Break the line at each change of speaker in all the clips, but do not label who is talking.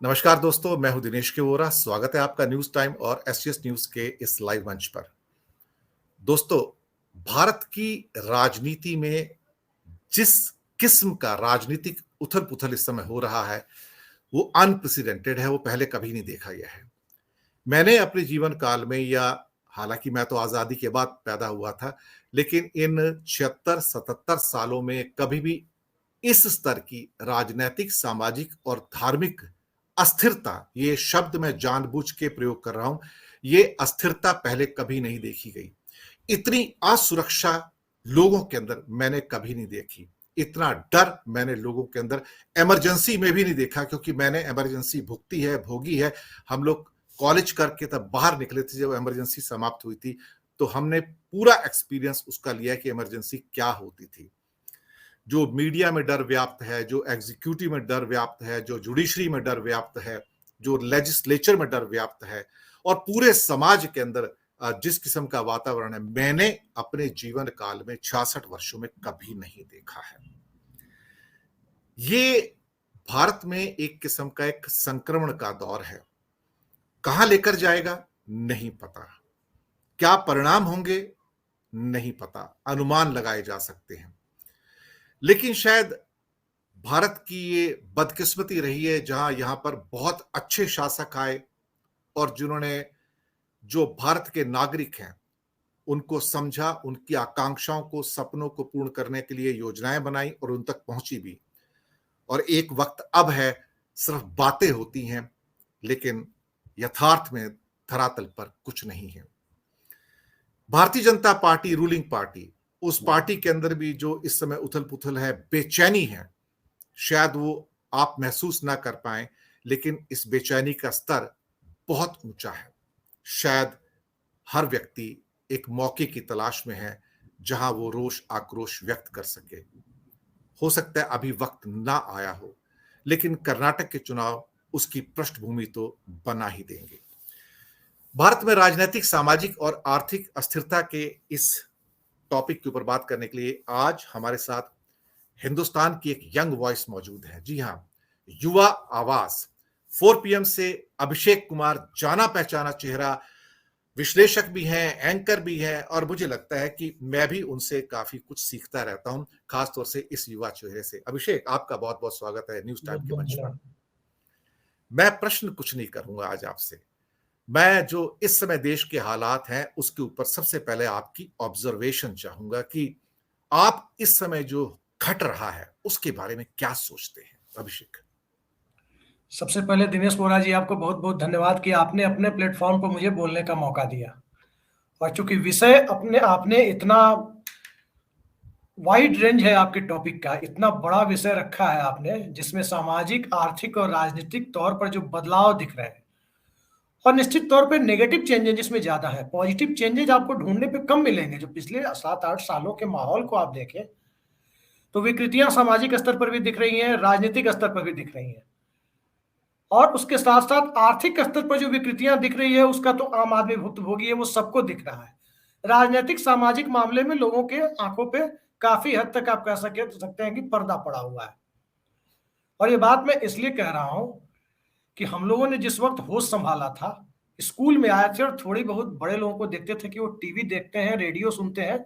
नमस्कार दोस्तों, मैं हूं दिनेश के वोरा। स्वागत है आपका न्यूज टाइम और एसटीएस न्यूज के इस लाइव मंच पर। दोस्तों, भारत की राजनीति में जिस किस्म का राजनीतिक उथल पुथल इस समय हो रहा है वो अनप्रेसिडेंटेड है, वो पहले कभी नहीं देखा गया है। मैंने अपने जीवन काल में, या हालांकि मैं तो आजादी के बाद पैदा हुआ था, लेकिन इन 76-77 सालों में कभी भी इस स्तर की राजनैतिक, सामाजिक और धार्मिक अस्थिरता, ये शब्द मैं जानबूझ के प्रयोग कर रहा हूं, ये अस्थिरता पहले कभी नहीं देखी गई। इतनी असुरक्षा लोगों के अंदर मैंने कभी नहीं देखी। इतना डर मैंने लोगों के अंदर इमरजेंसी में भी नहीं देखा, क्योंकि मैंने इमरजेंसी भुगती है, भोगी है। हम लोग कॉलेज करके तब बाहर निकले थे जब इमरजेंसी समाप्त हुई थी, तो हमने पूरा एक्सपीरियंस उसका लिया कि इमरजेंसी क्या होती थी। जो मीडिया में डर व्याप्त है, जो एग्जीक्यूटिव में डर व्याप्त है, जो जुडिशरी में डर व्याप्त है, जो लेजिस्लेचर में डर व्याप्त है, और पूरे समाज के अंदर जिस किस्म का वातावरण है, मैंने अपने जीवन काल में 66 वर्षों में कभी नहीं देखा है। ये भारत में एक किस्म का एक संक्रमण का दौर है। कहां लेकर जाएगा नहीं पता, क्या परिणाम होंगे नहीं पता, अनुमान लगाए जा सकते हैं। लेकिन शायद भारत की ये बदकिस्मती रही है जहां यहां पर बहुत अच्छे शासक आए और जिन्होंने, जो भारत के नागरिक हैं, उनको समझा, उनकी आकांक्षाओं को, सपनों को पूर्ण करने के लिए योजनाएं बनाई और उन तक पहुंची भी। और एक वक्त अब है, सिर्फ बातें होती हैं लेकिन यथार्थ में धरातल पर कुछ नहीं है। Bharatiya Janata party ruling party, उस पार्टी के अंदर भी जो इस समय उथल पुथल है, बेचैनी है, शायद वो आप महसूस ना कर पाए, लेकिन इस बेचैनी का स्तर बहुत ऊंचा है। शायद हर व्यक्ति एक मौके की तलाश में है जहां वो रोष आक्रोश व्यक्त कर सके। हो सकता है अभी वक्त ना आया हो, लेकिन कर्नाटक के चुनाव उसकी पृष्ठभूमि तो बना ही देंगे। भारत में राजनीतिक, सामाजिक और आर्थिक अस्थिरता के इस टॉपिक के ऊपर बात करने के लिए आज हमारे साथ हिंदुस्तान की एक यंग वॉइस मौजूद है। जी हां, युवा आवाज 4 PM से अभिषेक कुमार, जाना पहचाना चेहरा, विश्लेषक भी हैं, एंकर भी हैं, और मुझे लगता है कि मैं भी उनसे काफी कुछ सीखता रहता हूं, खासतौर से इस युवा चेहरे से। अभिषेक, आपका बहुत बहुत स्वागत है न्यूज टाइम के मंच पर। मैं प्रश्न कुछ नहीं करूंगा आज आपसे। मैं जो इस समय देश के हालात हैं उसके ऊपर सबसे पहले आपकी ऑब्जर्वेशन चाहूंगा कि आप इस समय जो घट रहा है उसके बारे में क्या सोचते हैं, अभिषेक?
सबसे पहले दिनेश बोरा जी, आपको बहुत बहुत धन्यवाद कि आपने अपने प्लेटफॉर्म पर मुझे बोलने का मौका दिया। और चूंकि विषय अपने आपने इतना वाइड रेंज है, आपके टॉपिक का इतना बड़ा विषय रखा है आपने, जिसमें सामाजिक, आर्थिक और राजनीतिक तौर पर जो बदलाव दिख रहे हैं, और निश्चित तौर पे नेगेटिव चेंजेस जिसमें ज्यादा है, पॉजिटिव चेंजेस आपको ढूंढने पे कम मिलेंगे। जो पिछले 7-8 सालों के माहौल को आप देखें तो विकृतियां सामाजिक स्तर पर भी दिख रही हैं, राजनीतिक स्तर पर भी दिख रही हैं, और उसके साथ साथ आर्थिक स्तर पर जो विकृतियां दिख रही है उसका तो आम आदमी भुक्तभोगी है, वो सबको दिख रहा है। राजनीतिक सामाजिक मामले में लोगों के आंखों पे काफी हद तक आप कह सकते हैं कि पर्दा पड़ा हुआ है। और ये बात मैं इसलिए कह रहा हूं कि हम लोगों ने जिस वक्त होश संभाला था, स्कूल में आए थे और थोड़ी बहुत बड़े लोगों को देखते थे कि वो टीवी देखते हैं, रेडियो सुनते हैं,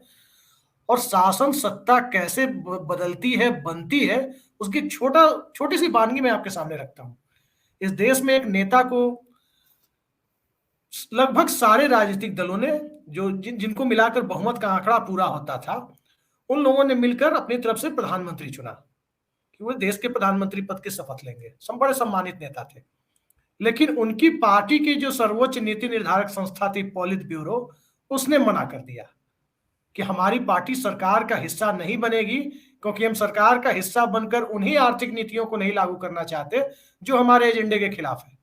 और शासन सत्ता कैसे बदलती है, बनती है, उसकी छोटी सी वानगी मैं आपके सामने रखता हूं। इस देश में एक नेता को लगभग सारे राजनीतिक दलों ने, जो जिनको मिलाकर बहुमत का आंकड़ा पूरा होता था, उन लोगों ने मिलकर अपनी तरफ से प्रधानमंत्री चुना कि वो देश के प्रधानमंत्री पद की शपथ लेंगे। सब बड़े सम्मानित नेता थे। लेकिन उनकी पार्टी की जो सर्वोच्च नीति निर्धारक संस्था थी, पॉलिट ब्यूरो, उसने मना कर दिया कि हमारी पार्टी सरकार का हिस्सा नहीं बनेगी, क्योंकि हम सरकार का हिस्सा बनकर उन्हीं आर्थिक नीतियों को नहीं लागू करना चाहते जो हमारे एजेंडे के खिलाफ है।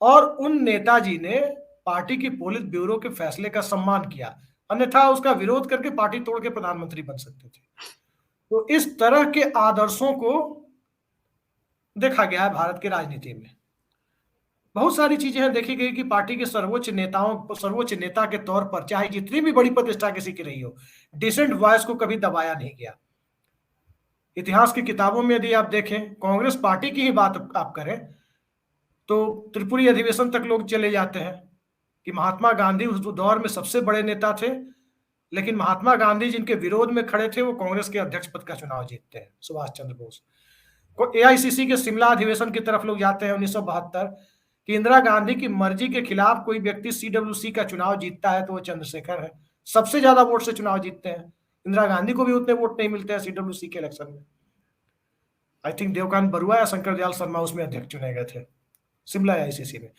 और उन नेताजी ने पार्टी की पोलित ब्यूरो के फैसले का सम्मान किया, अन्यथा उसका विरोध करके पार्टी तोड़ के प्रधानमंत्री बन सकते थे। तो इस तरह के आदर्शों को देखा गया है भारत की राजनीति में। बहुत सारी चीजें हैं देखी गई कि पार्टी के सर्वोच्च नेता के तौर पर, चाहे जितनी भी बड़ी प्रतिष्ठा किसी की रही हो, डिसेंट वॉइस को कभी दबाया नहीं गया। इतिहास की किताबों में यदि आप देखें, कांग्रेस पार्टी की ही बात आप करें तो त्रिपुरी अधिवेशन तक लोग चले जाते हैं कि महात्मा गांधी उस दौर में सबसे बड़े नेता थे, लेकिन महात्मा गांधी जिनके विरोध में खड़े थे वो कांग्रेस के अध्यक्ष पद का चुनाव जीतते हैं, सुभाष चंद्र बोस। एआईसीसी के शिमला अधिवेशन की तरफ लोग जाते हैं 1972 कि इंदिरा गांधी की मर्जी के खिलाफ कोई व्यक्ति सीडब्ल्यूसी का चुनाव जीतता है तो वो चंद्रशेखर है। सबसे ज्यादा वोट से चुनाव जीतते हैं। इंदिरा गांधी को भी उतने वोट नहीं मिलते हैं सीडब्ल्यूसी के इलेक्शन में। आई थिंक देवकांत बरुआ या शंकर दयाल शर्मा उसमें अध्यक्ष चुने गए थे शिमला एआईसीसी में।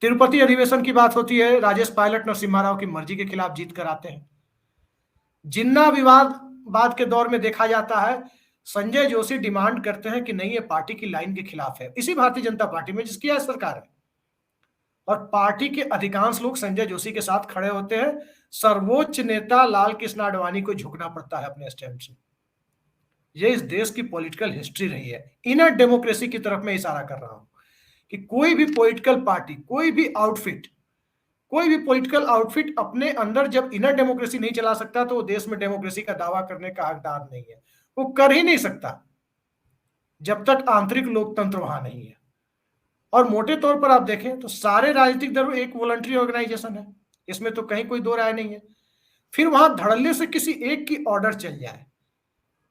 तिरुपति अधिवेशन की बात होती है, राजेश पायलट नरसिम्हा राव की मर्जी के खिलाफ जीत कर आते हैं। जिन्ना विवाद के दौर में देखा जाता है, संजय जोशी डिमांड करते हैं कि नहीं ये पार्टी की लाइन के खिलाफ है, इसी भारतीय जनता पार्टी में जिसकी आज सरकार है, और पार्टी के अधिकांश लोग संजय जोशी के साथ खड़े होते हैं। सर्वोच्च नेता लाल कृष्ण आडवाणी को झुकना पड़ता है अपने स्टैंड से। ये इस देश की पॉलिटिकल हिस्ट्री रही है। इनर डेमोक्रेसी की तरफ मैं इशारा कर रहा हूं कि कोई भी पॉलिटिकल पार्टी, कोई भी पॉलिटिकल आउटफिट अपने अंदर जब इनर डेमोक्रेसी नहीं चला सकता तो वो देश में डेमोक्रेसी का दावा करने का हकदार नहीं है। वो कर ही नहीं सकता जब तक आंतरिक लोकतंत्र वहां नहीं है। और मोटे तौर पर आप देखें तो सारे राजनीतिक दल एक वॉलंटरी ऑर्गेनाइजेशन है, इसमें तो कहीं कोई दो राय नहीं है। फिर वहां धड़ल्ले से किसी एक की ऑर्डर चल जाए,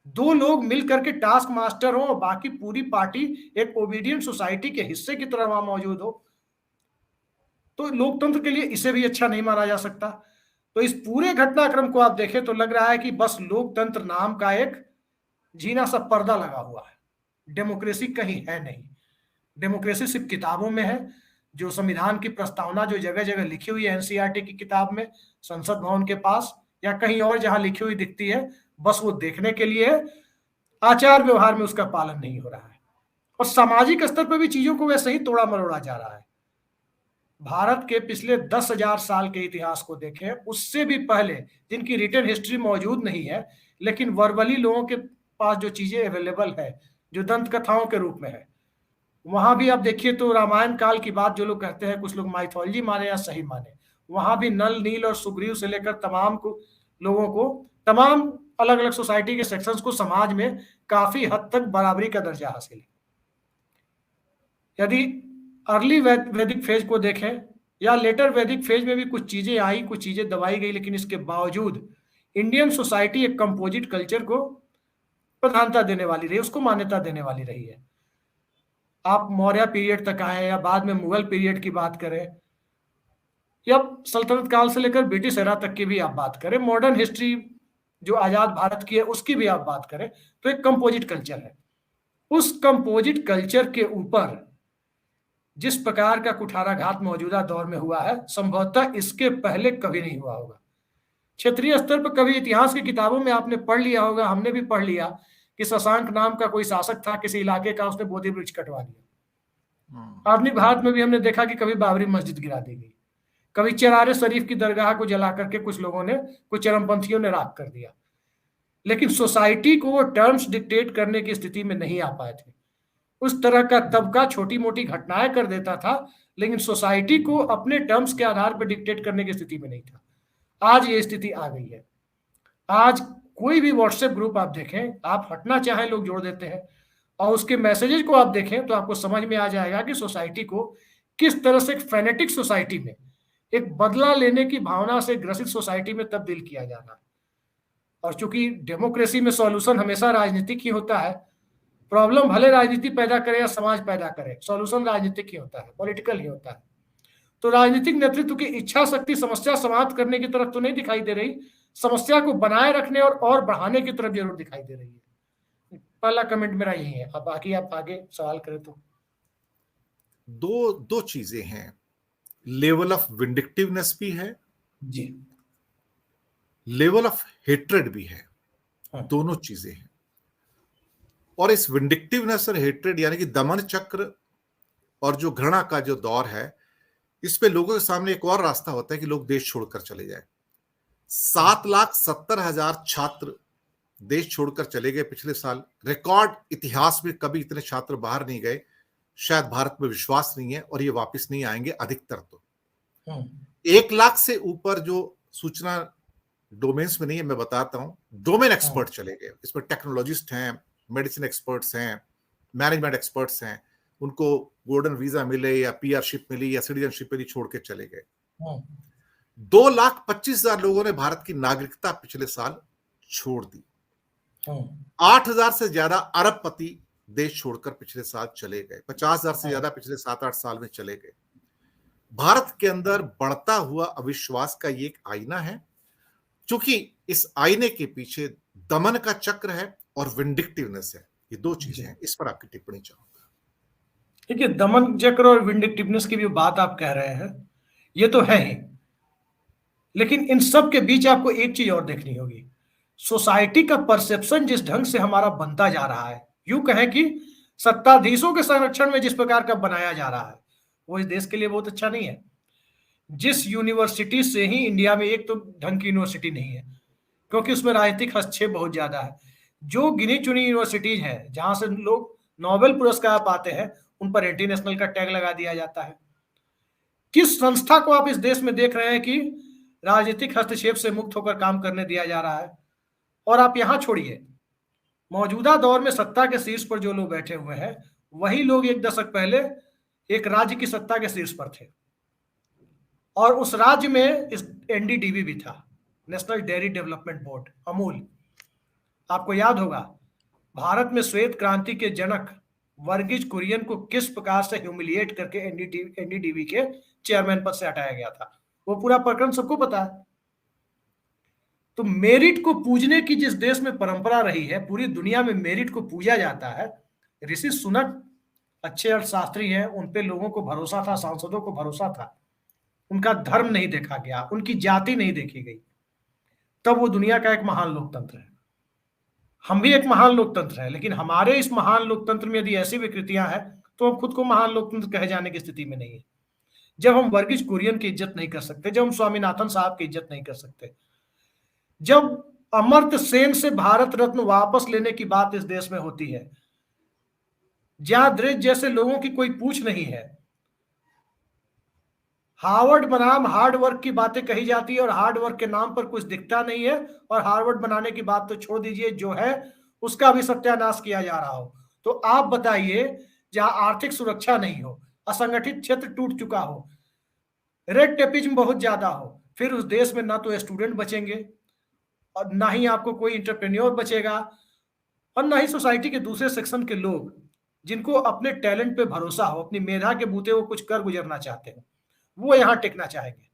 दो लोग मिल करके टास्क मास्टर हो और बाकी पूरी पार्टी एक ओबीडियंट सोसाइटी के हिस्से की तरह वहां मौजूद हो, तो लोकतंत्र के लिए इसे भी अच्छा नहीं माना जा सकता। तो इस पूरे घटनाक्रम को आप देखें तो लग रहा है कि बस लोकतंत्र नाम का एक जीना सा पर्दा लगा हुआ है, डेमोक्रेसी कहीं है नहीं। डेमोक्रेसी सिर्फ किताबों में है, जो संविधान की प्रस्तावना जो जगह जगह लिखी हुई है एनसीईआरटी की किताब में, संसद भवन के पास या कहीं और जहां लिखी हुई दिखती है, बस वो देखने के लिए है। आचार व्यवहार में उसका पालन नहीं हो रहा है और सामाजिक स्तर पर भी चीजों को वैसे ही तोड़ा मरोड़ा जा रहा है। भारत के पिछले 10,000 साल के इतिहास को देखें, उससे भी पहले जिनकी रिटन हिस्ट्री मौजूद नहीं है, लेकिन वर्बली लोगों के पास जो चीजें अवेलेबल है, जो दंत कथाओं के रूप में है, वहां भी आप देखिए तो रामायण काल की बात जो लोग कहते हैं, कुछ लोग माइथोलॉजी माने या सही माने, वहां भी नल, नील और सुग्रीव से लेकर तमाम को लोगों को, तमाम अलग अलग सोसाइटी के सेक्शंस को समाज में काफी हद तक बराबरी का दर्जा हासिल है। यदि अर्ली वैदिक फेज को देखें या लेटर वैदिक फेज में भी कुछ चीजें आई, कुछ चीजें दबाई गई, लेकिन इसके बावजूद इंडियन सोसाइटी एक कंपोजिट कल्चर को प्रधानता देने वाली रही, उसको मान्यता देने वाली रही है। आप मौर्य पीरियड तक आए या बाद में मुगल पीरियड की बात करें या सल्तनत काल से लेकर ब्रिटिश एरा तक की भी आप बात करें, मॉडर्न हिस्ट्री जो आजाद भारत की है उसकी भी आप बात करें, तो एक कंपोजिट कल्चर है। उस कंपोजिट कल्चर के ऊपर जिस प्रकार का कुठाराघात मौजूदा दौर में हुआ है, संभवतः इसके पहले कभी नहीं हुआ होगा। क्षेत्रीय स्तर पर कभी इतिहास की किताबों में आपने पढ़ लिया होगा, हमने भी पढ़ लिया कि शशांक नाम का कोई शासक था किसी इलाके का, उसने बोधि वृक्ष कटवा दिया। आधुनिक भारत में भी हमने देखा कि कभी बाबरी मस्जिद गिरा दी गई, कभी चरारे शरीफ की दरगाह को जला करके कुछ लोगों ने, कुछ चरमपंथियों ने राख कर दिया। लेकिन सोसाइटी को वो टर्म्स डिक्टेट करने की स्थिति में नहीं आ पाए थे। उस तरह का तबका छोटी मोटी घटनाएं कर देता था, लेकिन सोसाइटी को अपने टर्म्स के आधार पर डिक्टेट करने की स्थिति में नहीं था। आज ये स्थिति आ गई है। आज कोई भी व्हाट्सएप ग्रुप आप देखें, आप हटना चाहें लोग जोड़ देते हैं, और उसके मैसेजेस को आप देखें तो आपको समझ में आ जाएगा कि सोसाइटी को किस तरह से एक फेनेटिक सोसाइटी में, एक बदला लेने की भावना से ग्रसित सोसाइटी में तब्दील किया जा रहा है। और चूंकि डेमोक्रेसी में सॉल्यूशन हमेशा राजनीतिक ही होता है, प्रॉब्लम भले राजनीति पैदा करे या समाज पैदा करे, सॉल्यूशन राजनीतिक ही होता है, पॉलिटिकल ही होता है। तो राजनीतिक नेतृत्व की इच्छा शक्ति समस्या समाप्त करने की तरफ तो नहीं दिखाई दे रही, समस्या को बनाए रखने और बढ़ाने की तरफ जरूर दिखाई दे रही है। पहला कमेंट मेरा यही है। अब बाकी आप आगे सवाल करें तो।
दो चीजें हैं, लेवल ऑफ विंडिक्टिवनेस भी है
जी,
लेवल ऑफ हेट्रेड भी है। दोनों चीजें हैं। और इस विंडिक्टिवनेस और हेट्रेड यानी कि दमन चक्र और जो घृणा का जो दौर है, इस पे लोगों के सामने एक और रास्ता होता है कि लोग देश छोड़कर चले जाए। 7,70,000 छात्र देश छोड़कर चले गए पिछले साल। रिकॉर्ड इतिहास में कभी इतने छात्र बाहर नहीं गए। शायद भारत में विश्वास नहीं है और ये वापस नहीं आएंगे अधिकतर। तो 1 लाख से ऊपर जो सूचना डोमेन्स में नहीं है, मैं बताता हूं, डोमेन एक्सपर्ट चले गए। इसमें टेक्नोलॉजिस्ट हैं, मेडिसिन एक्सपर्ट्स हैं, मैनेजमेंट एक्सपर्ट्स हैं, उनको गोल्डन वीजा मिले या पीआरशिप मिली या सिटीजनशिप मिली, छोड़ के चले गए। 2,25,000 लोगों ने भारत की नागरिकता पिछले साल छोड़ दी। 8,000 से ज्यादा अरबपति देश छोड़कर पिछले साल चले गए। 50,000 से ज्यादा पिछले 7-8 साल में चले गए। भारत के अंदर बढ़ता हुआ अविश्वास का ये एक आईना है, क्योंकि इस आईने के पीछे दमन का चक्र है और विंडिक्टिवनेस है। ये दो चीजें हैं। इस पर आपकी टिप्पणी चाहूंगा।
देखिए, दमन चक्र और विंडिक्टिवनेस की भी बात आप कह रहे हैं, ये तो है ही, लेकिन इन सब के बीच आपको एक चीज और देखनी होगी। सोसाइटी का परसेप्शन जिस ढंग से हमारा बनता जा रहा है, यूं कहें कि सत्ताधीशों के संरक्षण में जिस प्रकार का बनाया जा रहा है, वो इस देश के लिए बहुत अच्छा नहीं है। जिस यूनिवर्सिटी से ही इंडिया में एक तो ढंग की यूनिवर्सिटी नहीं है, क्योंकि उसमें राजनीतिक हस्तक्षेप बहुत ज्यादा है। जो गिनी चुनी यूनिवर्सिटीज हैं, जहां से लोग नोबेल पुरस्कार पाते हैं, उन पर एंटी नेशनल का टैग लगा दिया जाता है। किस संस्था को आप इस देश में देख रहे हैं कि राजनीतिक हस्तक्षेप से मुक्त होकर काम करने दिया जा रहा है? और आप यहां छोड़िए, मौजूदा दौर में सत्ता के शीर्ष पर जो लोग बैठे हुए हैं, वही लोग एक दशक पहले एक राज्य की सत्ता के शीर्ष पर थे, और उस राज्य में इस एनडीडीबी भी था, national dairy development board, Amul. आपको याद होगा, भारत में श्वेत क्रांति के जनक वर्गीज कुरियन को किस प्रकार से ह्यूमिलिएट करके एनडीडीबी के चेयरमैन पद से हटाया गया था। वो पूरा प्रकरण सबको पता है। तो मेरिट को पूजने की जिस देश में परंपरा रही है, पूरी दुनिया में मेरिट को पूजा जाता है। ऋषि सुनक अच्छे अर्थशास्त्री हैं, उन पे लोगों को भरोसा था, सांसदों को भरोसा था। उनका धर्म नहीं देखा गया, उनकी जाति नहीं देखी गई, तब वो दुनिया का एक महान लोकतंत्र है। हम भी एक महान लोकतंत्र है, लेकिन हमारे इस महान लोकतंत्र में यदि ऐसी विकृतियां हैं, तो हम खुद को महान लोकतंत्र कहे जाने की स्थिति में नहीं है। जब हम वर्गीज कुरियन की इज्जत नहीं कर सकते, जब हम स्वामीनाथन साहब की इज्जत नहीं कर सकते, जब अमर्त्य सेन से भारत रत्न वापस लेने की बात इस देश में होती है, जहां द्रेज जैसे लोगों की कोई पूछ नहीं है, हार्वर्ड बनाम हार्ड वर्क की बातें कही जाती है और हार्ड वर्क के नाम पर कुछ दिखता नहीं है, और हार्वर्ड बनाने की बात तो छोड़ दीजिए, जो है उसका भी सत्यानाश किया जा रहा हो। तो आप बताइए, जहां आर्थिक सुरक्षा नहीं हो, असंगठित क्षेत्र टूट चुका हो, रेड टेपिज्म बहुत ज्यादा हो, फिर उस देश में ना तो स्टूडेंट बचेंगे और ना ही आपको कोई इंटरप्रेन्योर बचेगा, और ना ही सोसाइटी के दूसरे सेक्शन के लोग जिनको अपने टैलेंट पे भरोसा हो, अपनी मेधा के बूते वो कुछ कर गुजरना चाहते हो, वो यहां टिकना चाहेंगे।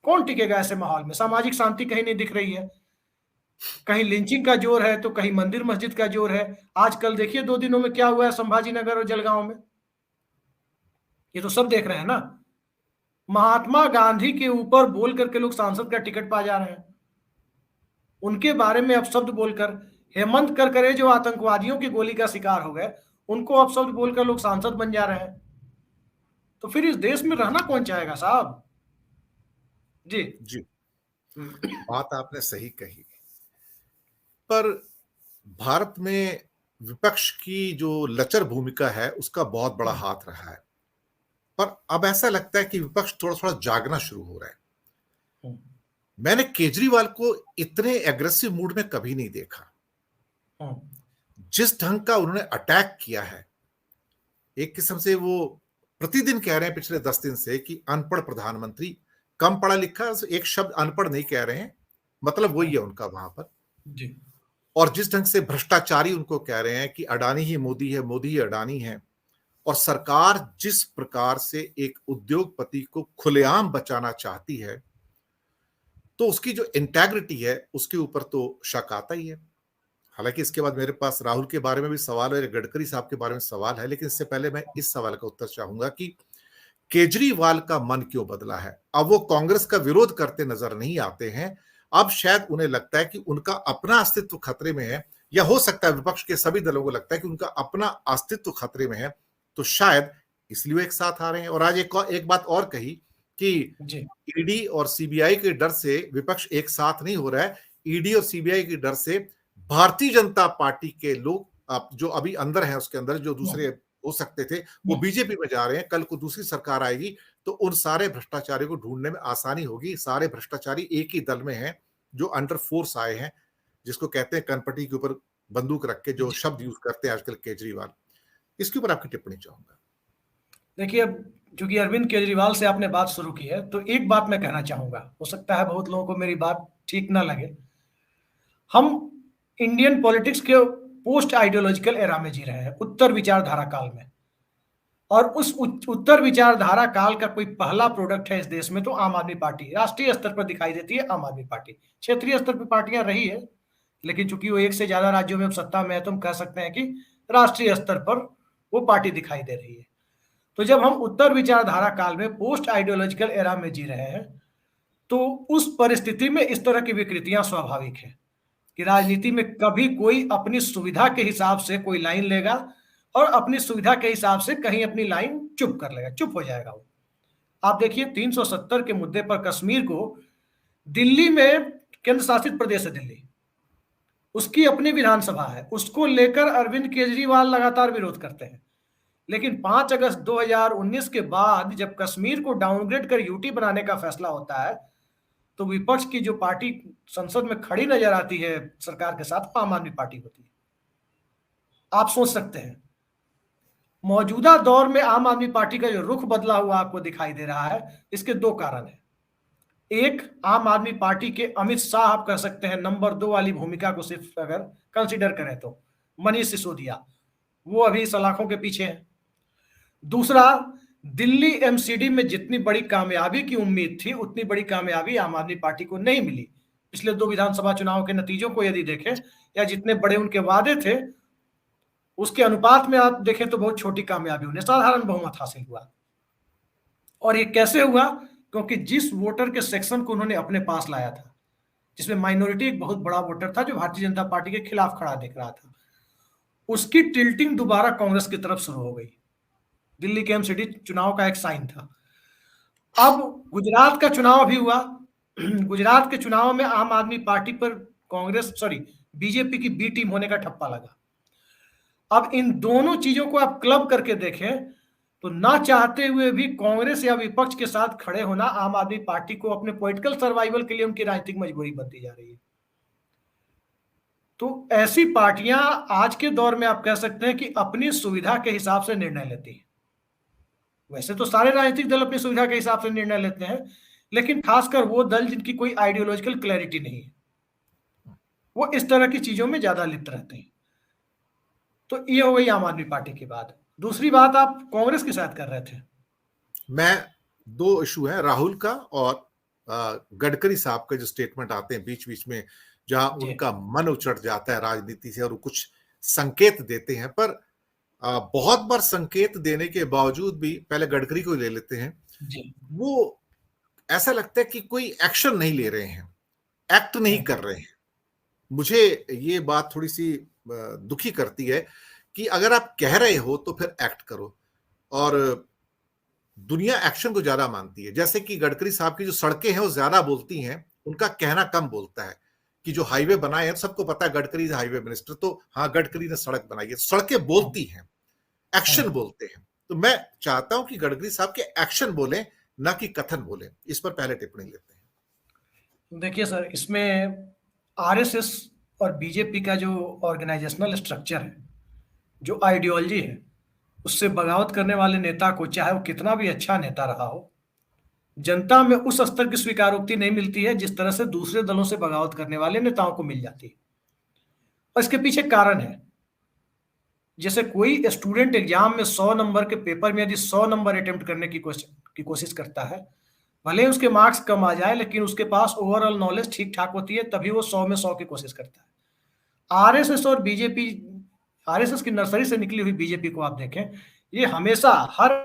कौन टिकेगा ऐसे माहौल में? सामाजिक शांति कहीं नहीं दिख रही है, कहीं लिंचिंग का जोर है तो कहीं मंदिर मस्जिद का जोर है। आजकल देखिए 2 दिनों में क्या हुआ है संभाजी नगर और जलगांव में, ये तो सब देख रहे हैं ना। महात्मा गांधी के ऊपर बोल करके लोग सांसद का टिकट पा जा रहे हैं, उनके बारे में अपशब्द बोलकर, हेमंत करकरे जो आतंकवादियों की गोली का शिकार हो गए, उनको अपशब्द बोलकर लोग सांसद बन जा रहे हैं। तो फिर इस देश में रहना कौन चाहेगा साहब? जी
जी, बात आपने सही कही, पर भारत में विपक्ष की जो लचर भूमिका है उसका बहुत बड़ा हाथ रहा है। पर अब ऐसा लगता है कि विपक्ष थोड़ा थोड़ा जागना शुरू हो रहा है। मैंने केजरीवाल को इतने एग्रेसिव मूड में कभी नहीं देखा। जिस ढंग का उन्होंने अटैक किया है, एक किस्म से वो प्रतिदिन कह रहे हैं पिछले 10 दिन से कि अनपढ़ प्रधानमंत्री, कम पढ़ा लिखा, एक शब्द अनपढ़ नहीं कह रहे हैं, मतलब वही है उनका वहां पर
जी।
और जिस ढंग से भ्रष्टाचारी उनको कह रहे हैं कि अडानी ही मोदी है, मोदी ही अडानी है, और सरकार जिस प्रकार से एक उद्योगपति को खुलेआम बचाना चाहती है, तो उसकी जो इंटेग्रिटी है उसके ऊपर तो शक आता ही है। हालांकि इसके बाद मेरे पास राहुल के बारे में भी सवाल है, गडकरी साहब के बारे में सवाल है, लेकिन इससे पहले मैं इस सवाल का उत्तर चाहूंगा कि केजरीवाल का मन क्यों बदला है? अब वो कांग्रेस का विरोध करते नजर नहीं आते हैं, अब शायद उन्हें लगता है कि उनका अपना अस्तित्व खतरे में है, या हो सकता है विपक्ष के सभी दलों को लगता है कि उनका अपना अस्तित्व खतरे में है, तो शायद इसलिए एक साथ आ रहे हैं। और आज एक बात और कही कि ईडी और सीबीआई के डर से विपक्ष एक साथ नहीं हो रहा है, ईडी और सीबीआई के डर से भारतीय जनता पार्टी के लोग जो अभी अंदर हैं, उसके अंदर जो दूसरे हो सकते थे, वो बीजेपी में जा रहे हैं। कल को दूसरी सरकार आएगी तो उन सारे भ्रष्टाचारियों को ढूंढने में आसानी होगी। सारे भ्रष्टाचारी एक ही दल में हैं जो अंडर फोर्स आए हैं, जिसको कहते हैं कनपटी के ऊपर बंदूक रख के, जो शब्द यूज करते हैं आजकल केजरीवाल। इसके ऊपर आपकी टिप्पणी चाहूंगा।
देखिए, अब चूंकि अरविंद केजरीवाल से आपने बात शुरू की है, तो एक बात मैं कहना चाहूंगा, हो सकता है बहुत लोगों को मेरी बात ठीक ना लगे। हम इंडियन पॉलिटिक्स के पोस्ट आइडियोलॉजिकल एरा में जी रहे हैं, उत्तर विचारधारा काल में। और उस उत्तर विचारधारा काल का कोई पहला प्रोडक्ट है इस देश में तो आम आदमी पार्टी। राष्ट्रीय स्तर पर दिखाई देती है आम आदमी पार्टी, क्षेत्रीय स्तर पर पार्टियां रही है, लेकिन चूंकि वो एक से ज्यादा राज्यों में अब सत्ता में है, तो हम कह सकते हैं कि राष्ट्रीय स्तर पर वो पार्टी दिखाई दे रही है। तो जब हम उत्तर विचारधारा काल में पोस्ट आइडियोलॉजिकल एरा में जी रहे हैं, तो उस परिस्थिति में इस तरह की विकृतियां स्वाभाविक है कि राजनीति में कभी कोई अपनी सुविधा के हिसाब से कोई लाइन लेगा और अपनी सुविधा के हिसाब से कहीं अपनी लाइन चुप कर लेगा, चुप हो जाएगा वो। आप देखिए 370 के मुद्दे पर कश्मीर को दिल्ली में, केंद्र शासित प्रदेश है दिल्ली, उसकी अपनी विधानसभा है, उसको लेकर अरविंद केजरीवाल लगातार विरोध करते हैं। लेकिन 5 अगस्त 2019 के बाद जब कश्मीर को डाउनग्रेड कर यूटी बनाने का फैसला होता है, तो विपक्ष की जो पार्टी संसद में खड़ी नजर आती है सरकार के साथ, आम आदमी पार्टी होती है। आप सोच सकते हैं मौजूदा दौर में आम आदमी पार्टी का जो रुख बदला हुआ आपको दिखाई दे रहा है, इसके दो कारण हैं। एक, आम आदमी पार्टी के अमित शाह, आप कह सकते हैं नंबर 2 वाली भूमिका को सिर्फ अगर कंसीडर करें तो मनीष सिसोदिया, वो अभी सलाखों के पीछे है। दूसरा, दिल्ली एमसीडी में जितनी बड़ी कामयाबी की उम्मीद थी, उतनी बड़ी कामयाबी आम आदमी पार्टी को नहीं मिली। पिछले 2 विधानसभा चुनाव के नतीजों को यदि देखें, या जितने बड़े उनके वादे थे, उसके अनुपात में आप देखें तो बहुत छोटी कामयाबी, उन्हें साधारण बहुमत हासिल हुआ। और ये कैसे हुआ? क्योंकि जिस वोटर के सेक्शन को उन्होंने अपने पास लाया था, जिसमें माइनॉरिटी एक बहुत बड़ा वोटर था जो भारतीय जनता पार्टी के खिलाफ खड़ा दिख रहा था, उसकी टिल्टिंग दोबारा कांग्रेस की तरफ शुरू हो गई। दिल्ली के एमसीडी चुनाव का एक साइन था। अब गुजरात का चुनाव भी हुआ। गुजरात के चुनाव में आम आदमी पार्टी पर बीजेपी की बी टीम होने का ठप्पा लगा। अब इन दोनों चीजों को आप क्लब करके देखें तो ना चाहते हुए भी कांग्रेस या विपक्ष के साथ खड़े होना आम आदमी पार्टी को अपने पॉलिटिकल सर्वाइवल के लिए उनकी राजनीतिक मजबूरी बनती जा रही है। तो ऐसी पार्टियां आज के दौर में आप कह सकते हैं कि अपनी सुविधा के हिसाब से निर्णय लेती है। वैसे तो सारे राजनीतिक दल अपनी सुविधा के हिसाब से निर्णय लेते हैं, लेकिन खासकर वो दल जिनकी कोई आइडियोलॉजिकल क्लैरिटी नहीं है, वो इस तरह की चीजों में ज्यादा लिप्त रहते हैं। तो ये हो गई आम आदमी पार्टी की बात। दूसरी बात आप कांग्रेस की शायद कर रहे थे।
मैं, 2 इशू है, राहुल का और गडकरी साहब का जो स्टेटमेंट आते हैं बीच बीच में, जहां उनका मन उचट जाता है राजनीति से और वो कुछ संकेत देते हैं, पर बहुत बार संकेत देने के बावजूद भी, पहले गडकरी को ले लेते हैं
जी।
वो ऐसा लगता है कि कोई एक्शन नहीं ले रहे हैं, एक्ट नहीं कर रहे हैं। मुझे ये बात थोड़ी सी दुखी करती है कि अगर आप कह रहे हो तो फिर एक्ट करो। और दुनिया एक्शन को ज्यादा मानती है। जैसे कि गडकरी साहब की जो सड़कें हैं वो ज्यादा बोलती हैं, उनका कहना कम बोलता है। कि जो हाईवे बनाए हैं, सबको पता है गडकरी हाईवे मिनिस्टर, तो हाँ गडकरी ने सड़क बनाई है, सड़कें बोलती हैं, एक्शन बोलते हैं। तो मैं चाहता हूं कि गडकरी साहब के एक्शन बोलें, ना कि कथन बोलें। इस पर पहले टिप्पणी लेते हैं।
देखिए सर, इसमें आरएसएस और बीजेपी का जो ऑर्गेनाइजेशनल स्ट्रक्चर है, जो आइडियोलॉजी है, उससे बगावत करने वाले नेता को, चाहे वो कितना भी अच्छा नेता रहा हो, जनता में उस स्तर की स्वीकारोक्ति नहीं मिलती है जिस तरह से दूसरे दलों से बगावत करने वाले नेताओं को मिल जाती है। और इसके पीछे कारण है, जैसे कोई स्टूडेंट एग्जाम में 100 नंबर के पेपर में यदि 100 नंबर अटेम्प्ट करने की कोशिश करता है, भले ही उसके मार्क्स कम आ जाए, लेकिन उसके पास ओवरऑल नॉलेज ठीक ठाक होती है, तभी वो 100 में 100 की कोशिश करता है। आरएसएस और बीजेपी, आरएसएस की नर्सरी से निकली हुई बीजेपी को आप देखें, ये हमेशा हर